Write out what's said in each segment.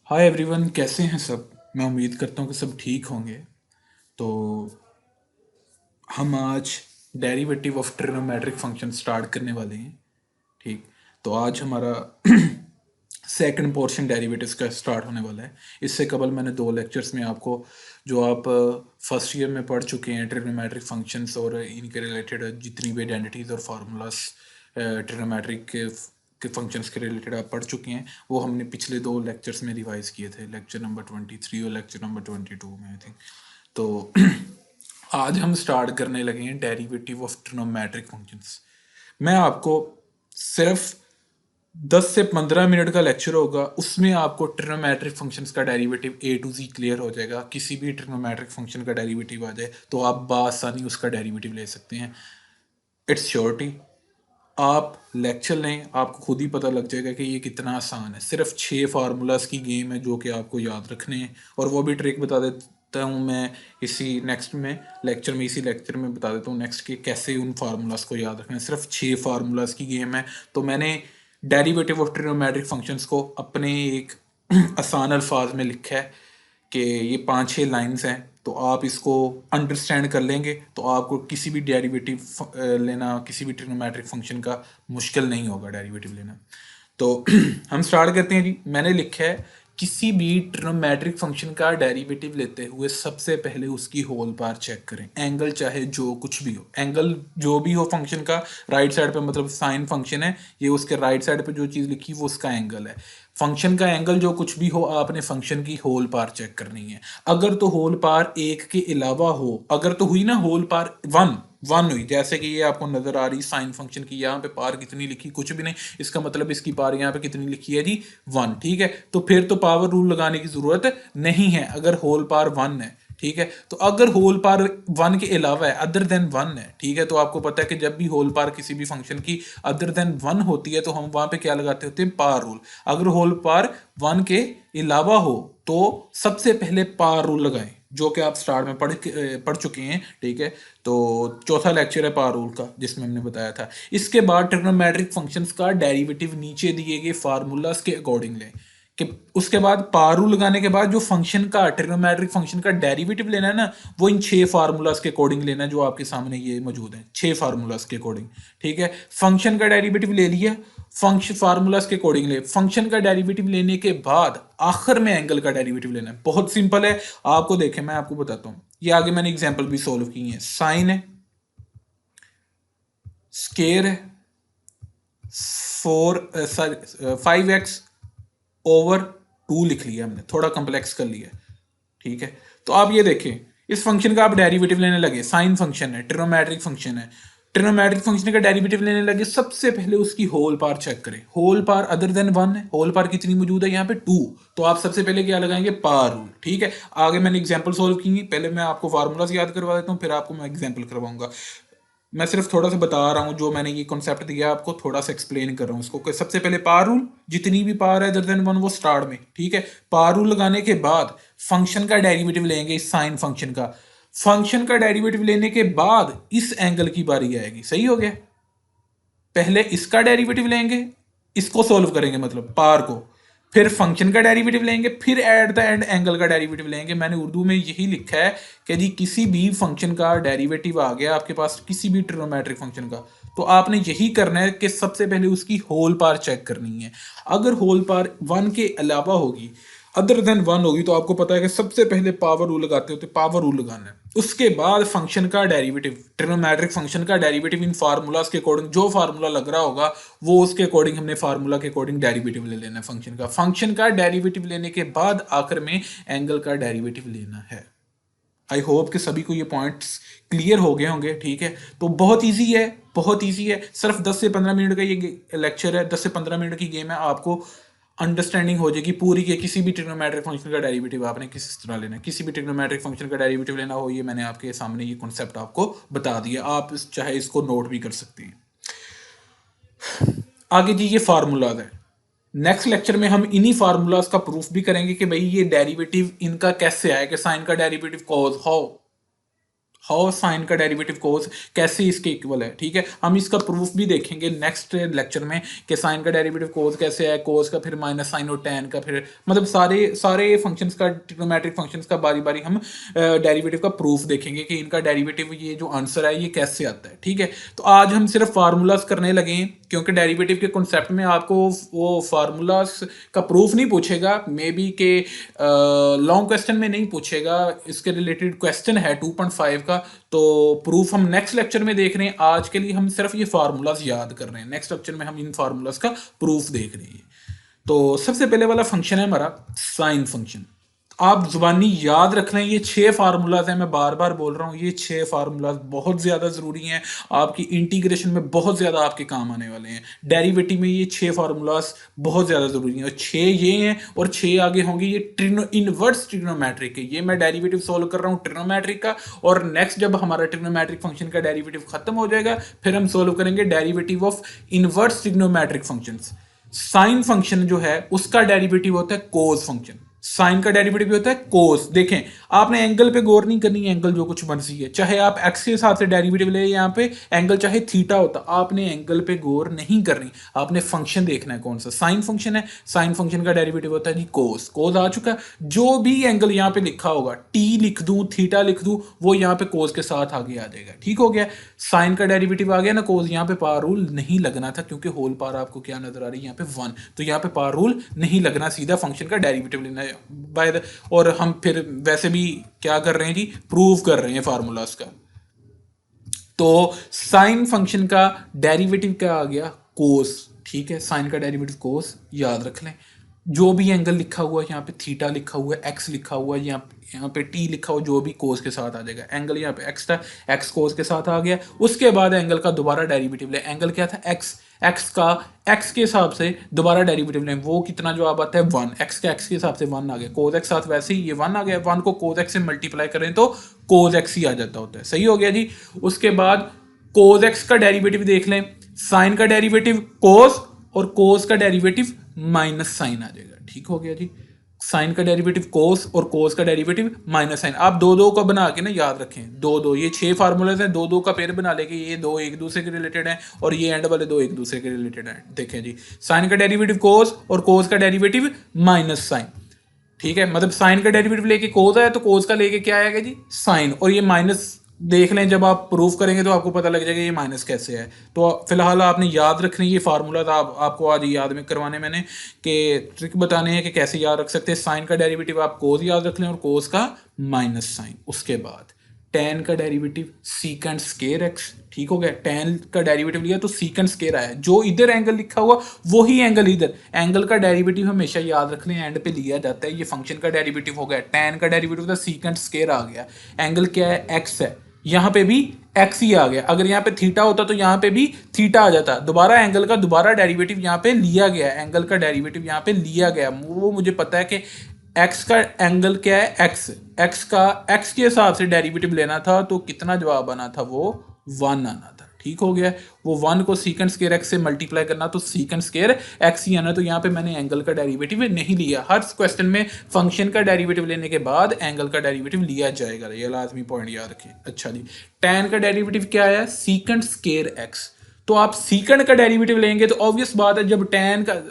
Hi everyone, कैसे हैं सब। मैं उम्मीद करता हूँ कि सब ठीक होंगे। तो हम आज derivative of trigonometric function start करने वाले हैं। ठीक। तो आज हमारा सेकंड पोर्शन डेरिवेटिव्स का स्टार्ट होने वाला है। इससे कबल मैंने दो लेक्चर्स में आपको, जो आप फर्स्ट ईयर में पढ़ चुके हैं, ट्रिग्नोमेट्रिक फंक्शंस और इनके रिलेटेड जितनी भी आइडेंटिटीज और फार्मूलाज ट्रिग्नोमेट्रिक के फंक्शंस के रिलेटेड आप पढ़ चुके हैं, वो हमने पिछले दो लेक्चर्स में रिवाइज किए थे, लेक्चर नंबर 23 और लेक्चर नंबर 22 में आई थिंक। तो आज हम स्टार्ट करने लगे हैं डेरिवेटिव ऑफ ट्रिग्नोमेट्रिक फंक्शंस। मैं आपको सिर्फ 10 से 15 मिनट का लेक्चर होगा, उसमें आपको ट्रिग्नोमेट्रिक फंक्शंस का derivative A to Z clear हो जाएगा। किसी भी ट्रिग्नोमेट्रिक फंक्शन का डेरिवेटिव आ जाए तो आप बासानी उसका डेरिवेटिव ले सकते हैं। It's surety. आप लेक्चर लें, आपको खुद ही पता लग जाएगा कि ये कितना आसान है। सिर्फ 6 फार्मूलाज की गेम है जो कि आपको याद रखने हैं, और वो भी ट्रिक बता देता हूँ मैं इसी नेक्स्ट में लेक्चर में, इसी लेक्चर में बता देता हूँ नेक्स्ट के कैसे उन फार्मूलाज को याद रखना है। सिर्फ 6 फार्मूलाज की गेम है। तो मैंने डेरिवेटिव ऑफ ट्रिग्नोमेट्रिक फंक्शंस को अपने एक आसान अल्फाज में लिखा है कि ये 5-6 लाइंस हैं। तो आप इसको अंडरस्टैंड कर लेंगे तो आपको किसी भी डेरिवेटिव लेना, किसी भी ट्रिग्नोमेट्रिक फंक्शन का मुश्किल नहीं होगा डेरिवेटिव लेना। तो हम स्टार्ट करते हैं जी। मैंने लिखा है किसी भी ट्रिग्नोमेट्रिक फंक्शन का डेरिवेटिव लेते हुए सबसे पहले उसकी होल पार चेक करें। एंगल चाहे जो कुछ भी हो, एंगल जो भी हो फंक्शन का, राइट साइड पे मतलब साइन फंक्शन है, ये उसके राइट साइड पे जो चीज़ लिखी वो उसका एंगल है। फंक्शन का एंगल जो कुछ भी हो, आपने फंक्शन की होल पार चेक करनी है। अगर तो होल पार एक के अलावा हो, अगर तो हुई ना होल पार वन वन हुई, जैसे कि ये आपको नजर आ रही साइन फंक्शन की, यहाँ पे पार कितनी लिखी, कुछ भी नहीं, इसका मतलब इसकी पार यहाँ पे कितनी लिखी है जी, 1। ठीक है, तो फिर तो पावर रूल लगाने की जरूरत नहीं है अगर होल पार 1 है। ठीक है, तो अगर होल पार 1 के अलावा है, अदर देन 1 है, ठीक है, तो आपको पता है कि जब भी होल पार किसी भी फंक्शन की अदर देन 1 होती है तो हम वहां पे क्या लगाते होते हैं, पार रूल। अगर होल पार 1 के अलावा हो तो सबसे पहले पार रूल लगाएं, जो कि आप स्टार्ट में पढ़ चुके हैं। ठीक है, तो चौथा लेक्चर है पार रूल का, जिसमें हमने बताया था। इसके बाद ट्रिग्नोमेट्रिक फंक्शंस का डेरिवेटिव नीचे दिए गए फार्मूलाज के अकॉर्डिंग लें। कि उसके बाद पार रूल लगाने के बाद जो फंक्शन का, ट्रिग्नोमेट्रिक फंक्शन का डेरिवेटिव लेना है ना, वो इन 6 फार्मूलाज के अकॉर्डिंग लेना है जो आपके सामने ये मौजूद है, 6 फार्मूलाज के अकॉर्डिंग। ठीक है, फंक्शन का डेरिवेटिव ले लिया, फंक्शन फार्मूलाज के अकॉर्डिंग ले, फंक्शन का डेरिवेटिव लेने के बाद आखिर में एंगल का डेरिवेटिव लेना है। बहुत सिंपल है, आपको देखें, मैं आपको बताता हूं। ये आगे मैंने एग्जांपल भी सॉल्व की है। साइन है, स्केयर है, 5x ओवर 2 लिख लिया हमने, थोड़ा कॉम्प्लेक्स कर लिया। ठीक है, तो आप ये देखें, इस फंक्शन का आप डेरिवेटिव लेने लगे, साइन फंक्शन है, ट्रिग्नोमेट्रिक फंक्शन है, ट्रिग्नोमेट्रिक फंक्शन का डेरिवेटिव लेने लगे, सबसे पहले उसकी होल पार चेक करें। होल पार अदर देन 1 है, होल पार कितनी मौजूद है यहाँ पे, 2। तो आप सबसे पहले क्या लगाएंगे, पार रूल। ठीक है, आगे मैंने एग्जांपल सॉल्व की, पहले मैं आपको फार्मूलाज याद करवा देता हूँ, फिर आपको मैं एग्जांपल करवाऊंगा। मैं सिर्फ थोड़ा सा बता रहा हूँ, जो मैंने ये कॉन्सेप्ट दिया आपको थोड़ा सा एक्सप्लेन कर रहा हूँ इसको। सबसे पहले पार रूल, जितनी भी पार है अदर देन 1 वो स्टार्ट में। ठीक है, पार रूल लगाने के बाद फंक्शन का डेरिवेटिव लेंगे, इस साइन फंक्शन का। फंक्शन का डेरिवेटिव लेने के बाद इस एंगल की बारी आएगी। सही हो गया, पहले इसका डेरिवेटिव लेंगे, इसको सोल्व करेंगे मतलब पार को, फिर फंक्शन का डेरिवेटिव लेंगे, फिर एट द एंड एंगल का डेरिवेटिव लेंगे। मैंने उर्दू में यही लिखा है कि जी किसी भी फंक्शन का डेरिवेटिव आ गया आपके पास, किसी भी ट्रिग्नोमेट्रिक फंक्शन का, तो आपने यही करना है कि सबसे पहले उसकी होल पार चेक करनी है। अगर होल पार 1 के अलावा होगी, अदर देन 1 होगी, तो आपको पता है कि सबसे पहले पावर रूल लगाते होते, पावर रूल लगाना है। उसके बाद फंक्शन का डेरिवेटिव, ट्रिग्नोमेट्रिक फंक्शन का डेरिवेटिव इन फार्मूलाज के अकॉर्डिंग, जो फार्मूला लग रहा होगा वो उसके अकॉर्डिंग हमने फार्मूला के अकॉर्डिंग डेरिवेटिव ले लेना है फंक्शन का। फंक्शन का डेरिवेटिव लेने के बाद आखिर में एंगल का डेरिवेटिव लेना है। आई होप कि सभी को ये पॉइंट्स क्लियर हो गए होंगे। ठीक है, तो बहुत ईजी है, बहुत ईजी है। सिर्फ 10 से 15 मिनट का ये लेक्चर है, 10 से 15 मिनट की गेम है। आपको अंडरस्टैंडिंग हो जाएगी पूरी कि किसी भी ट्रिग्नोमेट्रिक फंक्शन का डेरिवेटिव आपने किस तरह लेना है। किसी भी ट्रिग्नोमेट्रिक फंक्शन का डेरिवेटिव लेना हो, ये मैंने आपके सामने ये कॉन्सेप्ट आपको बता दिया। आप चाहे इसको नोट भी कर सकते हैं। आगे जी ये फार्मूलाज है। नेक्स्ट लेक्चर में हम इन्हीं फार्मूलाज का प्रूफ भी करेंगे कि भाई ये डेरिवेटिव इनका कैसे आया, कि साइन का डेरिवेटिव कॉज हाउ साइन का डेरिवेटिव कोस कैसे इसके इक्वल है, ठीक है। हम इसका प्रूफ भी देखेंगे नेक्स्ट लेक्चर में कि साइन का डेरिवेटिव कोस कैसे है, कोस का फिर माइनस साइन और टेन का, फिर मतलब सारे सारे फंक्शंस का, ट्रिग्नोमेट्रिक फंक्शंस का बारी बारी हम डेरिवेटिव का प्रूफ देखेंगे कि इनका डेरिवेटिव ये जो आंसर है ये कैसे आता है, ठीक है। तो आज हम सिर्फ फार्मूलाज करने लगे हैं क्योंकि डेरिवेटिव के कॉन्सेप्ट में आपको वो फार्मूलाज का प्रूफ नहीं पूछेगा, मे बी के लॉन्ग क्वेश्चन में नहीं पूछेगा, इसके रिलेटेड क्वेश्चन है 2.5 का, तो प्रूफ हम नेक्स्ट लेक्चर में देख रहे हैं। आज के लिए हम सिर्फ ये फार्मूलाज याद कर रहे हैं, नेक्स्ट लेक्चर में हम इन फार्मूलाज का प्रूफ देख रहे हैं। तो सबसे पहले वाला फंक्शन है हमारा साइन फंक्शन। आप जुबानी याद रख लें, ये 6 फार्मूलाज हैं, मैं बार बार बोल रहा हूँ, ये 6 फार्मूलाज बहुत ज़्यादा ज़रूरी हैं, आपकी इंटीग्रेशन में बहुत ज़्यादा आपके काम आने वाले हैं। डेरिवेटिव में ये 6 फार्मूलाज बहुत ज़्यादा ज़रूरी हैं, और 6 ये हैं और 6 आगे होंगे ये इनवर्स ट्रिग्नोमेट्रिक के। ये मैं डेरिवेटिव सॉल्व कर रहा हूँ ट्रिग्नोमेट्रिक का, और नेक्स्ट जब हमारा ट्रिग्नोमेट्रिक फंक्शन का डेरिवेटिव खत्म हो जाएगा फिर हम सॉल्व करेंगे derivative of inverse trigonometric functions. Sine function जो है उसका डेरिवेटिव होता है कोस फंक्शन, साइन का डेरिवेटिव होता है कोस। देखें, आपने एंगल पे गौर नहीं करनी है, एंगल जो कुछ मर्जी है, चाहे आप एक्स के हिसाब से डेरिवेटिव ले, यहाँ पे एंगल चाहे थीटा होता, आपने एंगल पे गौर नहीं करनी, आपने फंक्शन देखना है कौन सा। साइन फंक्शन है, साइन फंक्शन का डेरिवेटिव होता है जी कोस। कोस आ चुका, जो भी एंगल यहाँ पे लिखा होगा, टी लिख दूं, थीटा लिख दूं, वो यहाँ पे कोस के साथ आगे आ जाएगा, ठीक हो गया। साइन का डेरिवेटिव आ गया ना कोस, यहाँ पे पावर रूल नहीं लगना था क्योंकि होल पावर आपको क्या नजर आ रही है यहाँ पे 1, तो यहाँ पे पावर रूल नहीं लगना, सीधा फंक्शन का डेरिवेटिव लेना है बाय द। और हम फिर वैसे भी क्या कर रहे हैं जी, प्रूव कर रहे हैं फार्मूलाज का। तो साइन फंक्शन का डेरिवेटिव क्या आ गया, कोस, ठीक है। साइन का डेरिवेटिव कोस, याद रख लें। जो भी एंगल लिखा हुआ है यहाँ पे, थीटा लिखा हुआ है, एक्स लिखा हुआ है, यहाँ पे टी लिखा हुआ, जो भी कोस के साथ आ जाएगा। एंगल यहाँ पे एक्स था, एक्स कोस के साथ आ गया। उसके बाद एंगल का दोबारा डेरिवेटिव ले, एंगल क्या था एक्स, एक्स का एक्स के हिसाब से दोबारा डेरिवेटिव लें, वो कितना जवाब आता है 1, एक्स का एक्स के हिसाब से 1 आ गया। कोस एक्स साथ वैसे ही ये 1 आ गया, 1 को कोस एक्स से मल्टीप्लाई करें तो कोस एक्स ही आ जाता होता है, सही हो गया जी। उसके बाद कोस एक्स का डेरिवेटिव देख लें, साइन का डेरिवेटिव कोस और कोस का डेरिवेटिव माइनस साइन आ जाएगा, ठीक हो गया जी। साइन का डेरिवेटिव कोस और कोस का डेरिवेटिव माइनस साइन। आप दो दो का बना के ना याद रखें, दो दो, ये 6 फार्मूलेज हैं, दो दो का पेयर बना लेके, ये दो एक दूसरे के रिलेटेड हैं और ये एंड वाले दो एक दूसरे के रिलेटेड हैं। देखें जी, साइन का डेरिवेटिव कोस और कोस का डेरिवेटिव माइनस साइन, ठीक है। मतलब साइन का डेरिवेटिव लेके कोस आया तो कोस का लेके क्या आएगा जी, साइन, और ये माइनस देख लें, जब आप प्रूफ करेंगे तो आपको पता लग जाएगा ये माइनस कैसे है। तो फिलहाल आपने याद रखने ये फार्मूला था, आपको आज याद में करवाने मैंने कि ट्रिक बताने हैं कि कैसे याद रख सकते हैं। साइन का डेरिवेटिव आप कोस याद रख लें और कोस का माइनस साइन। उसके बाद टेन का डेरिवेटिव सीकेंट स्केयर एक्स, ठीक हो गया। टेन का डेरिवेटिव लिया तो सीकेंट स्केयर आया, जो इधर एंगल लिखा हुआ वही एंगल इधर। एंगल का डेरिवेटिव हमेशा याद रख लें, एंड पे लिया जाता है। ये फंक्शन का डेरिवेटिव हो गया, टेन का डेरिवेटिव था सीकेंट स्केयर आ गया। एंगल क्या है, एक्स है, यहाँ पे भी एक्स ही आ गया। अगर यहाँ पे थीटा होता तो यहाँ पे भी थीटा आ जाता। दोबारा एंगल का दोबारा डेरिवेटिव यहाँ पे लिया गया, एंगल का डेरिवेटिव यहाँ पे लिया गया। वो मुझे पता है कि एक्स का एंगल क्या है, एक्स, एक्स का एक्स के हिसाब से डेरिवेटिव लेना था तो कितना जवाब आना था, वो 1 आना था, ठीक हो गया। वो 1 को सीकेंट स्केयर एक्स से मल्टीप्लाई करना तो सीकेंट स्केयर एक्स ही आना। तो यहाँ पे मैंने एंगल का डेरिवेटिव नहीं लिया। हर क्वेश्चन में फंक्शन का डेरिवेटिव लेने के बाद एंगल का डेरिवेटिव लिया जाएगा, ये लाजमी पॉइंट याद रखें। अच्छा जी, tan का डेरिवेटिव क्या आया, सीकेंट स्केयर एक्स। तो आप सीकेंट का डेरिवेटिव लेंगे तो ऑब्वियस बात है, जब tan का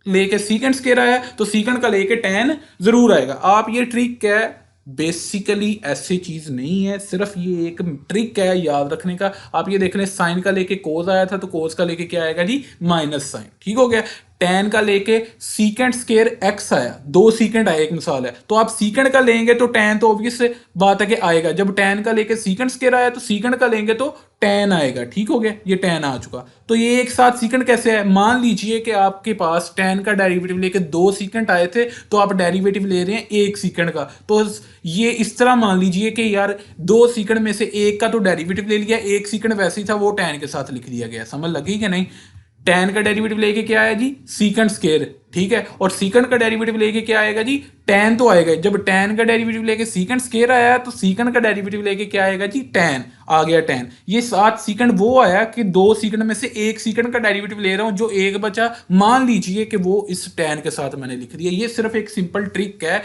लेके सीकेंट स्केयर आया तो सीकेंट का लेके tan जरूर आएगा। आप ये ट्रिक क्या है, बेसिकली ऐसी चीज नहीं है, सिर्फ ये एक ट्रिक है याद रखने का। आप ये देख लें, साइन का लेके कोस आया था तो कोस का लेके क्या आएगा जी, माइनस साइन, ठीक हो गया। टेन का लेके सीकेंट स्केयर एक्स आया, 2 सीकेंट आए, एक मिसाल है, तो आप सीकेंट का लेंगे तो टेन तो ऑब्वियस बात है कि आएगा। जब टेन का लेके सीकेंट स्केयर आया तो सीकेंट का लेंगे तो टेन आएगा, ठीक हो गया। ये टेन आ चुका। तो ये एक साथ सीकेंट कैसे है, मान लीजिए कि आपके पास टेन का डेरिवेटिव लेके 2 सीकेंट आए थे तो आप डेरिवेटिव ले रहे हैं 1 सीकेंट का। तो ये इस तरह मान लीजिए कि यार 2 सीकेंट में से 1 का तो डेरिवेटिव ले लिया, 1 सीकेंट वैसे ही था, वो टेन के साथ लिख दिया गया। समझ लगी कि नहीं। टेन का डेरिवेटिव लेके क्या आया जी, सीकेंट स्केयर, ठीक है। और सीकेंट का डेरिवेटिव लेके क्या आएगा जी, टेन तो आएगा। जब टेन का डेरिवेटिव लेके सीकेंट स्केयर आया तो सीकेंट का डेरिवेटिव लेके क्या आएगा जी, टेन आ गया। टेन ये 7 सीकेंट वो आया कि 2 सीकेंट में से 1 सीकेंट का डेरिवेटिव ले रहा हूं, जो एक बचा मान लीजिए कि वो इस टेन के साथ मैंने लिख दिया। ये सिर्फ एक सिंपल ट्रिक है,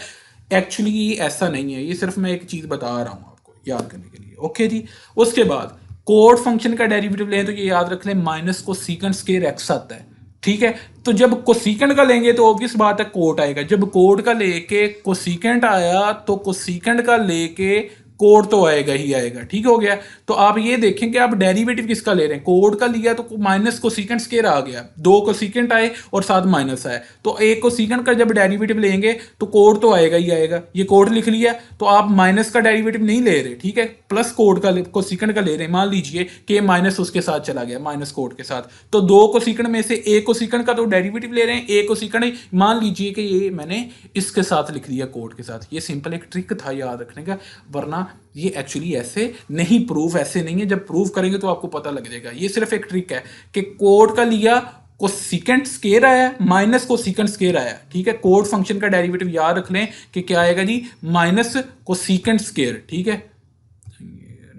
एक्चुअली ये ऐसा नहीं है, ये सिर्फ मैं एक चीज बता रहा हूं आपको, याद करने के लिए। ओके जी। उसके बाद कोड फंक्शन का डेरिवेटिव लें तो ये याद रख लें माइनस कोसेकेंट स्क्वायर एक्स आता है, ठीक है। तो जब कोसेकेंट का लेंगे तो ऑब्वियस बात है कोट आएगा, जब कोड का लेके कोसेकेंट आया तो कोसेकेंट का लेके कोड तो आएगा ही आएगा, ठीक हो गया। तो आप ये देखें कि आप डेरिवेटिव किसका ले रहे हैं, कोड का लिया तो माइनस कोसेकेंट स्क्वायर आ गया, दो कोसेकेंट आए और साथ माइनस आए, तो एक कोसेकेंट का जब डेरिवेटिव लेंगे तो कोड तो आएगा ही आएगा। ये कोड लिख लिया तो आप माइनस का डेरिवेटिव नहीं ले रहे, ठीक है, प्लस कोड का कोसेकेंट का ले रहे हैं। मान लीजिए कि माइनस उसके साथ चला गया, माइनस कोड के साथ, तो दो कोसेकेंट में से एक कोसेकेंट का तो डेरिवेटिव ले रहे हैं, एक कोसेकेंट मान लीजिए कि ये मैंने इसके साथ लिख दिया कोड के साथ। ये सिंपल एक ट्रिक था याद रखने का, वरना ये एक्चुअली ऐसे नहीं, प्रूफ ऐसे नहीं है, जब प्रूफ करेंगे तो आपको पता लग जाएगा। ये सिर्फ एक ट्रिक है कि कोड का लिया कोसेकेंट स्क्वायर आया माइनस कोसेकेंट स्क्वायर आया, ठीक है। कोड फंक्शन का डेरिवेटिव याद रख लें कि क्या आएगा जी, माइनस कोसेकेंट स्क्वायर, ठीक है।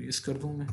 इस कर दूं मैं,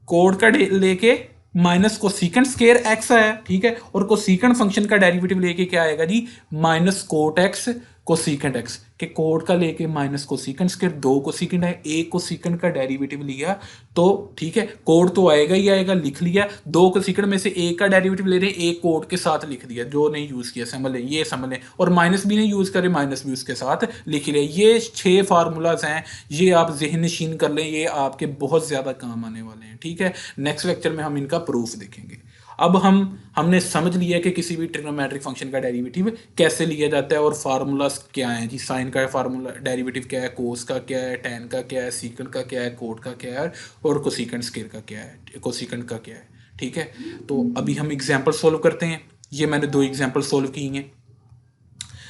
कोड का लेके माइनस कोसेकेंट स्क्वायर एक्स आया, ठीक है, और कोसेकेंट फंक्शन का डेरिवेटिव लेके क्या आएगा जी, minus cot x cosecant x, के कोड का लेके माइनस कोसेकेंट स्क्वायर, दो कोसेकेंट है, एक कोसेकेंट का डेरिवेटिव लिया तो ठीक है, कोड तो आएगा ही आएगा, लिख लिया। दो कोसेकेंट में से एक का डेरिवेटिव ले रहे हैं, एक कोड के साथ लिख दिया, जो नहीं यूज किया समझ लें, ये समझ लें, और माइनस भी नहीं यूज करें, माइनस भी उसके साथ लिख लिया। ये 6 फार्मूलाज हैं, ये आप ज़हन नशीन कर लें, ये आपके बहुत ज़्यादा काम आने वाले हैं, ठीक है। नेक्स्ट लेक्चर में हम इनका प्रूफ देखेंगे। अब हमने समझ लिया कि किसी भी ट्रिग्नोमेट्रिक फंक्शन का डेरिवेटिव कैसे लिया जाता है और फार्मूलाज क्या हैं जी, साइन का फार्मूला डेरिवेटिव क्या है, कोस का क्या है, टेन का क्या है, सीकेंट का क्या है, कोट का क्या है, और कोसेकेंट स्क्वायर का क्या है, कोसेकेंट का क्या है, ठीक है। तो अभी हम एग्जाम्पल सोल्व करते हैं। ये मैंने 2 एग्जाम्पल सोल्व की हैं।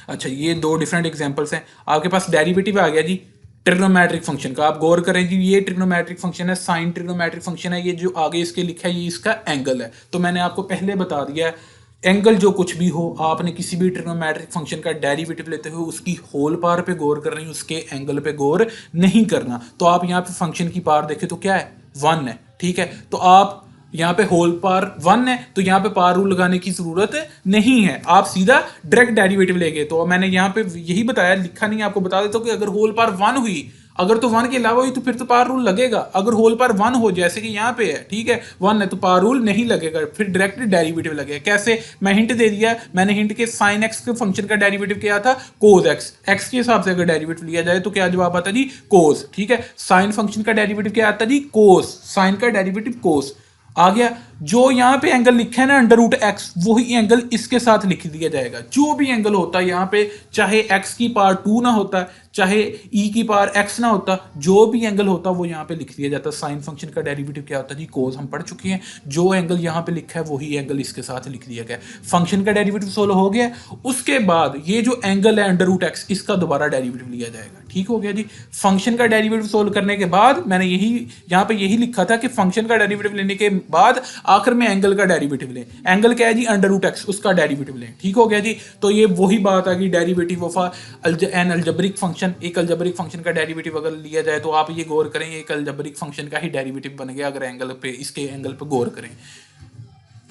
अच्छा, ये 2 डिफरेंट एग्जाम्पल्स हैं। आपके पास डेरिवेटिव आ गया जी ट्रिग्नोमेट्रिक फंक्शन का, आप गौर करें जी, ये ट्रिग्नोमेट्रिक फंक्शन है, साइन ट्रिग्नोमेट्रिक फंक्शन है, ये जो आगे इसके लिखा है ये इसका एंगल है। तो मैंने आपको पहले बता दिया है एंगल जो कुछ भी हो, आपने किसी भी ट्रिग्नोमेट्रिक फंक्शन का डेरिवेटिव लेते हुए उसकी होल पावर पे गौर कर रही है, उसके एंगल पे गौर नहीं करना। तो आप यहाँ पे फंक्शन की पावर देखें तो क्या है, 1 है, ठीक है। तो आप यहाँ पे होल पावर 1 है, तो यहाँ पे पावर रूल लगाने की जरूरत नहीं है, आप सीधा डायरेक्ट डेरिवेटिव लेंगे। तो मैंने यहाँ पे यही बताया, लिखा नहीं, आपको बता देता हूँ कि अगर होल पावर 1 हुई, अगर तो 1 के अलावा हुई तो फिर तो पावर रूल लगेगा। अगर होल पावर 1 हो, जैसे कि यहाँ पे है, ठीक है, 1 है, तो पावर रूल नहीं लगेगा, फिर डायरेक्ट डेरिवेटिव लगेगा। कैसे, मैं हिंट दे दिया, मैंने हिंट के साइन एक्स के फंक्शन का डेरिवेटिव क्या था, कोस एक्स, एक्स के हिसाब से अगर डेरिवेटिव लिया जाए तो क्या जवाब आता जी, कोस, ठीक है। साइन फंक्शन का डेरिवेटिव क्या आता जी, कोस, साइन का डेरिवेटिव कोस आ गया। जो यहाँ पे एंगल लिखा है ना अंडर रूट एक्स, वही एंगल इसके साथ लिख दिया जाएगा। जो भी एंगल होता है यहाँ पे, चाहे एक्स की पावर 2 ना होता, चाहे ई की पावर एक्स ना होता, जो भी एंगल होता वो यहाँ पे लिख दिया जाता। साइन फंक्शन का डेरिवेटिव क्या होता है जी, कोस, हम पढ़ चुके हैं। जो एंगल यहाँ पे लिखा है वही एंगल इसके साथ लिख दिया गया। फंक्शन का डेरिवेटिव सोल्व हो गया। उसके बाद ये जो एंगल है अंडर रूट एक्स, इसका दोबारा डेरिवेटिव लिया जाएगा, ठीक हो गया जी। फंक्शन का डेरिवेटिव सोल्व करने के बाद मैंने यही यहाँ पे यही लिखा था कि फंक्शन का डेरिवेटिव लेने के बाद आखिर में एंगल का डेरिवेटिव लें। एंगल क्या है जी, अंडर रूट एक्स, उसका डेरिवेटिव लें, ठीक हो गया जी। तो ये वही बात आ गई, derivative of N algebraic function. एक अलजेब्रिक फंक्शन का डेरिवेटिव अगर लिया जाए तो आप ये गौर करें, एक अलजेब्रिक फंक्शन का ही डेरिवेटिव बन गया अगर एंगल पे, इसके एंगल पे गौर करें।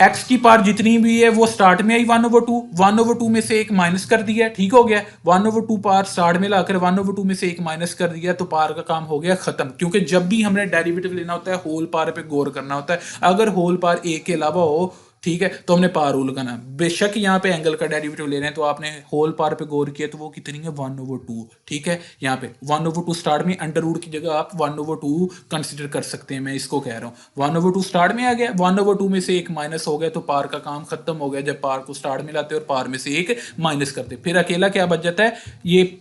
एक्स की पावर जितनी भी है वो स्टार्ट में आई 1/2, 1/2 में से एक माइनस कर दिया, ठीक हो गया। 1/2 पावर स्टार्ट में लाकर 1/2 में से एक माइनस कर दिया तो पावर का काम हो गया खत्म। क्योंकि जब भी हमने डेरिवेटिव लेना होता है होल पावर पे गौर करना होता है। अगर होल पावर एक के अलावा हो, ठीक है, तो हमने पावर रूल लगाना। बेशक यहाँ पे एंगल का डेरिवेटिव ले रहे हैं तो आपने होल पावर पे गौर किया तो वो कितनी है, 1/2, ठीक है। यहाँ पे 1/2 स्टार्ट में, अंडर रूट की जगह आप 1/2 कंसिडर कर सकते हैं, मैं इसको कह रहा हूँ। 1/2 स्टार्ट में आ गया, 1/2 में से एक माइनस हो गया तो पावर का काम खत्म हो गया। जब पावर को स्टार्ट में लाते और पावर में से एक माइनस करते, फिर अकेला क्या बच जाता है, ये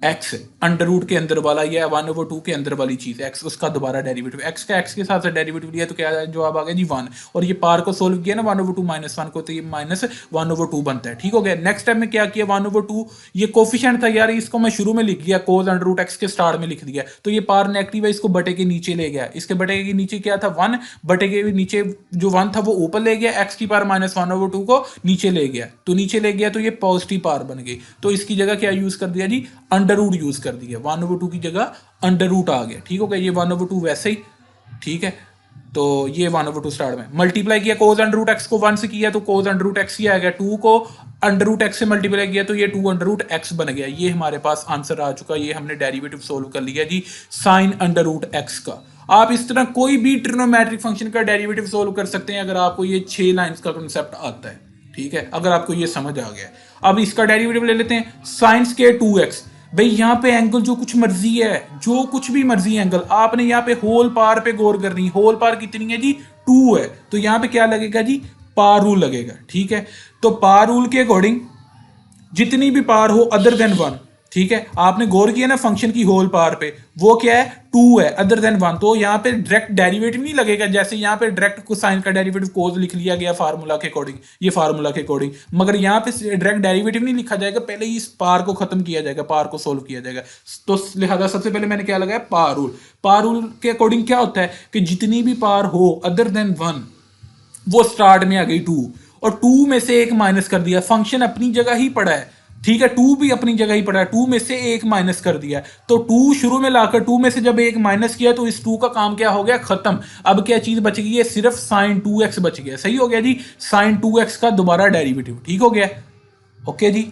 एक्स अंडर रूट के अंदर वाला, या 1/2 के अंदर वाली चीज एक्स, उसका दोबारा डेरिवेटिव, एक्स का एक्स के साथ डेरिवेटिव लिया तो क्या जवाब आ गया जी, 1। और ये पार को सोल्व किया ना 1/2 -1 को, तो ये -1/2 बनता है, ठीक हो गया। नेक्स्ट टाइम में क्या किया, 1/2 ये कोफिशिएंट था यार, इसको मैं शुरू में लिख गया, कोस अंडर रूट एक्स के स्टार्ट में लिख दिया, तो ये पार नेगेटिव है, इसको बटे के नीचे ले गया। इसके बटे के नीचे क्या था, 1, बटे के नीचे जो 1 था वो ऊपर ले गया, एक्स की पार -1/2 को नीचे ले गया, तो नीचे ले गया तो ये पॉजिटिव पार बन गई। तो इसकी जगह क्या यूज कर दिया जी, अंडर रूट यूज कर दिया, 1/2 की जगह अंडर रूट आ गया, ठीक हो गया। ये 1/2 वैसे ही, ठीक है। तो ये 1/2 स्टार्ट में मल्टीप्लाई किया, कोज अंडर रूट एक्स को 1 से किया तो कोज अंडर रूट एक्स ही आ गया, 2 को अंडर रूट एक्स से मल्टीप्लाई किया तो ये 2 अंडर रूट एक्स बन गया। ये हमारे पास आंसर आ चुका, ये हमने डेरिवेटिव सोल्व कर लिया जी साइन अंडर रूट एक्स का। आप इस तरह कोई भी ट्रिग्नोमेट्रिक फंक्शन का डेरिवेटिव सोल्व कर सकते हैं अगर आपको ये 6 लाइंस का कॉन्सेप्ट आता है, ठीक है, अगर आपको ये समझ आ गया। अब इसका डेरिवेटिव ले लेते हैं, साइन स्क्वायर 2x। भाई यहाँ पे एंगल जो कुछ मर्जी है, जो कुछ भी मर्जी एंगल, आपने यहाँ पे होल पार पे गौर करनी। होल पार कितनी है जी 2 है, तो यहाँ पे क्या लगेगा जी पार रूल लगेगा, ठीक है। तो पार रूल के अकॉर्डिंग जितनी भी पार हो अदर देन 1, ठीक है, आपने गौर किया ना फंक्शन की होल पार पे, वो क्या है 2 है अदर देन 1, तो यहाँ पे डायरेक्ट डेरिवेटिव नहीं लगेगा। जैसे यहाँ पे डायरेक्ट कोसाइन का डेरिवेटिव कोस लिख लिया गया फार्मूला के अकॉर्डिंग, ये फार्मूला के अकॉर्डिंग, मगर यहाँ पे डायरेक्ट डेरिवेटिव नहीं लिखा जाएगा, पहले ही इस पार को खत्म किया जाएगा, पार को सोल्व किया जाएगा। तो लिहाजा सबसे पहले मैंने क्या लगाया पार रूल। पार रूल के अकॉर्डिंग क्या होता है कि जितनी भी पार हो अदर देन 1 वो स्टार्ट में आ गई 2, और 2 में से एक माइनस कर दिया, फंक्शन अपनी जगह ही पड़ा है, ठीक है, 2 भी अपनी जगह ही पड़ा है, 2 में से एक माइनस कर दिया। तो 2 शुरू में लाकर 2 में से जब एक माइनस किया तो इस 2 का काम क्या हो गया खत्म। अब क्या चीज बच गई है, सिर्फ साइन 2x बच गया। सही हो गया जी, साइन 2x का दोबारा डेरिवेटिव, ठीक हो गया, ओके जी।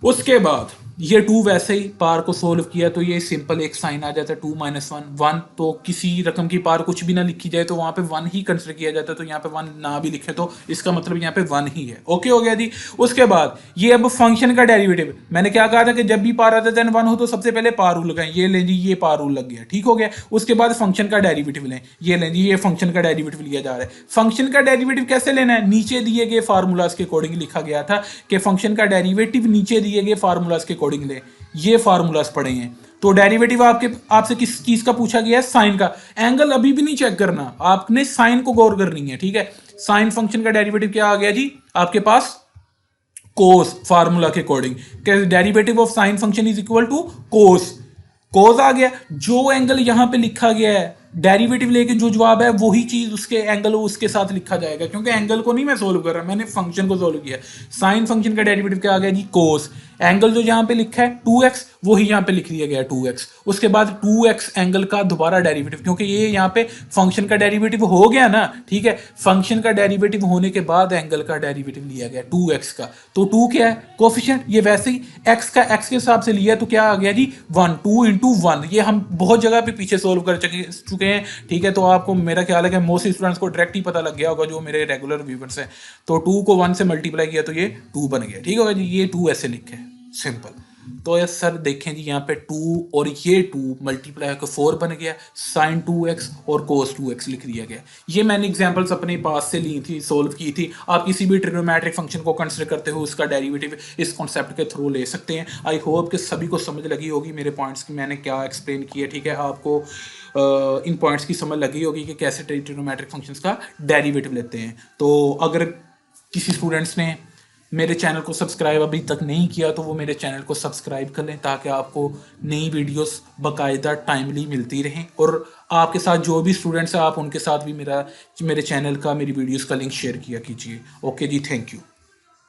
उसके बाद ये 2 वैसे ही पार को सोल्व किया तो ये सिंपल एक साइन आ जाता है 2 - 1 1, तो किसी रकम की पार कुछ भी ना लिखी जाए तो वहां पे 1 ही कंसिडर किया जाता है, तो यहाँ पे 1 ना भी लिखे तो इसका मतलब यहाँ पे 1 ही है, ओके हो गया जी। उसके बाद ये अब फंक्शन का डेरिवेटिव, मैंने क्या कहा था कि जब भी पार अदर देन 1 हो तो सबसे पहले पार रूल लगाएं, ये लें जी ये पार रूल लग गया, ठीक हो गया। उसके बाद फंक्शन का डेरिवेटिव लें, ये लें जी ये फंक्शन का डेरिवेटिव लिया जा रहा है। फंक्शन का डेरिवेटिव कैसे लेना है, नीचे दिए गए फार्मूलाज के अकॉर्डिंग लिखा गया था कि फंक्शन का डेरिवेटिव नीचे दिए गए फार्मूलाज के अकॉर्डिंग लें, ये फार्मूलाज पढ़े हैं। तो डेरिवेटिव आपसे किस चीज का पूछा गया है, साइन का। एंगल अभी भी नहीं चेक करना, आपने साइन को गौर करनी है, ठीक है। साइन फंक्शन का डेरिवेटिव क्या आ गया जी आपके पास कोस, फार्मूला के according derivative of sine function is equal to cos. Cos आ गया, जो एंगल यहां पे लिखा गया है डेरिवेटिव लेके जो जवाब है वही चीज उसके एंगल उसके साथ लिखा जाएगा, क्योंकि एंगल को नहीं मैं सोल्व कर रहा, मैंने फंक्शन को सोल्व किया। साइन फंक्शन का डेरिवेटिव क्या आ गया जी कोस, एंगल जो यहां पे लिखा है 2x वही यहां पे लिख दिया गया 2x। उसके बाद 2x एंगल का दोबारा डेरिवेटिव, क्योंकि ये यहां पे फंक्शन का डेरिवेटिव हो गया ना, ठीक है, फंक्शन का डेरिवेटिव होने के बाद एंगल का डेरिवेटिव लिया गया 2x का। तो 2 क्या है कोफिशिएंट, ये वैसे ही x का x के हिसाब से लिया तो क्या आ गया जी 1, 2 × 1। ये हम बहुत जगह पे पीछे सोल्व कर चुके हैं, ठीक है। तो आपको मेरा ख्याल है कि मोस्ट स्टूडेंट्स को डायरेक्ट ही पता लग गया होगा जो मेरे रेगुलर व्यूअर्स हैं। तो 2 को 1 से मल्टीप्लाई किया तो ये 2 बन गया, ठीक होगा जी। ये 2 ऐसे लिखे सिंपल। तो यार सर देखें जी यहाँ पे 2 और ये 2 मल्टीप्लाई होकर 4 बन गया, साइन 2x और कोस 2x लिख दिया गया। ये मैंने एग्जांपल्स अपने पास से ली थी, सोल्व की थी। आप किसी भी ट्रिग्नोमेट्रिक फंक्शन को कंसिडर करते हो उसका डेरिवेटिव इस कॉन्सेप्ट के थ्रू ले सकते हैं। आई होप कि सभी को समझ लगी होगी मेरे पॉइंट्स की, मैंने क्या एक्सप्लेन किया, ठीक है। आपको इन पॉइंट्स की समझ लगी होगी कि कैसे ट्रिग्नोमेट्रिक फंक्शंस का डेरिवेटिव लेते हैं। तो अगर किसी स्टूडेंट्स ने मेरे चैनल को सब्सक्राइब अभी तक नहीं किया तो वो मेरे चैनल को सब्सक्राइब कर लें, ताकि आपको नई वीडियोस बाकायदा टाइमली मिलती रहें। और आपके साथ जो भी स्टूडेंट्स हैं आप उनके साथ भी मेरे चैनल का, मेरी वीडियोस का लिंक शेयर किया कीजिए। Okay ji, thank you.